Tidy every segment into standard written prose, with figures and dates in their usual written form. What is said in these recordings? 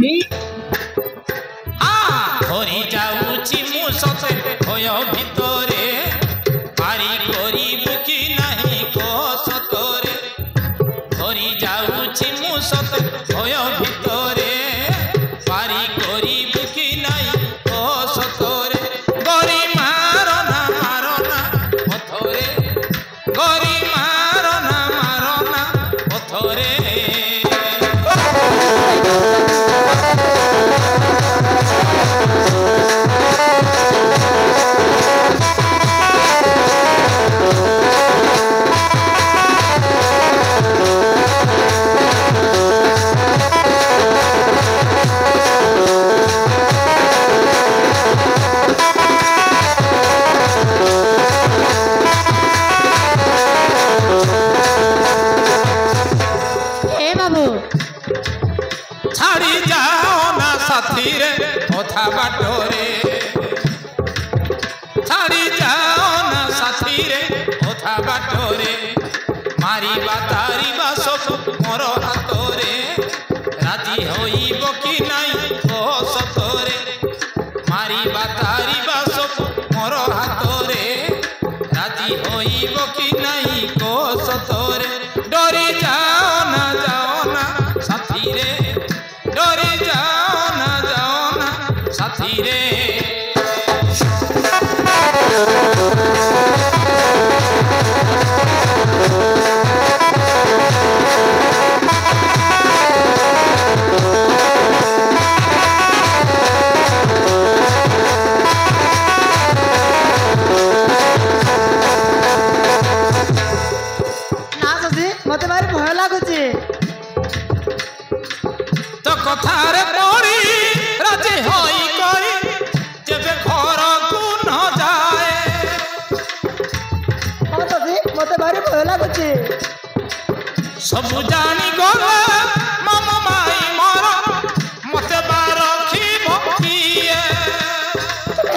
बुद्धि धरी जाऊची मु सते भय भितरे पारी करिबु कि नाही को सतरे धरी जाऊची मु सते भय भितरे पारी करिबु कि नाही को सतरे गरी मारना पथरे गरी मारना पथरे छाड़ी जाओ ना साथी रे ओथा बाटोरे छाड़ी जाओ ना साथी रे ओथा बाटोरे मारी बातारी बासो मोर हातरे राजी होइबो कि नाही ओ सतरे मारी बातारी बासो मोर हातरे राजी होइबो कि नाही ओ सतरे डरी जाओ ना साथी रे डरे जाओ ना साथी रे ना सजी मते भारी भय लागुची तो कथारे पड़ी राजी होई करी जेबे घर को न जाए सजी मते भारी भय लागुची सब जानी गला मामा माई मोर मते बारखी बकिए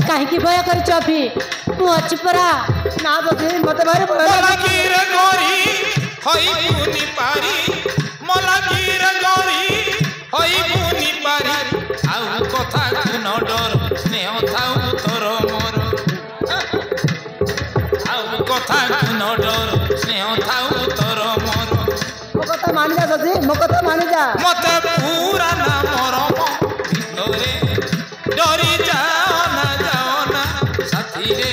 काहे की भय करछ अभी तू अछि परा ना सजी मते भारी भय मलाकी रे गोरी होई पुनी पारी मलाकी रे गोरी होई पुनी पारी आउ कथा न डर स्नेह थाउ तोर मोर आउ कथा न डर स्नेह थाउ तोर मोर मो कथा मान जा सजी मो कथा मान जा मते पूरा ना मरम भितरे डरी जाओ ना साथी रे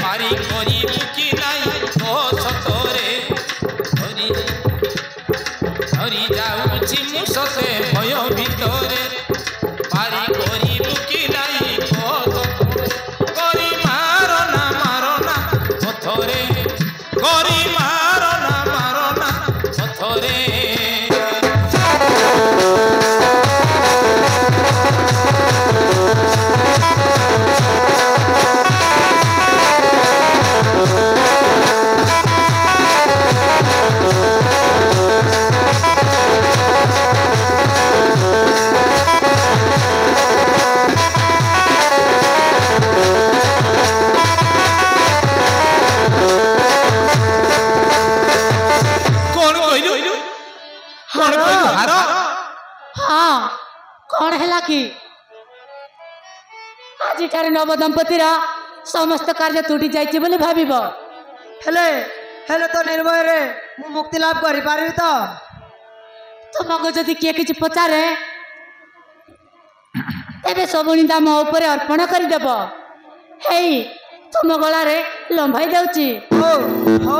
पारी करिबु कि नाही ओ सतरे धरी जाऊची मु सते भय भितरे पारी करिबु कि नाही ओ सतरे गरी मारना पथरे गरी मारना पथरे कौन है कि आज नव दंपतिर समस्त कार्य तुटी जाइए बोले भाव हेले हेले तो निर्भय रे मु मुक्ति लाभ करि पारिबी तो तुमको जदि किए किछि पचारे तेबे सबुनिदा मो ऊपर अर्पण करदेव हेई तुम गला रे लंबाई दउची हो हो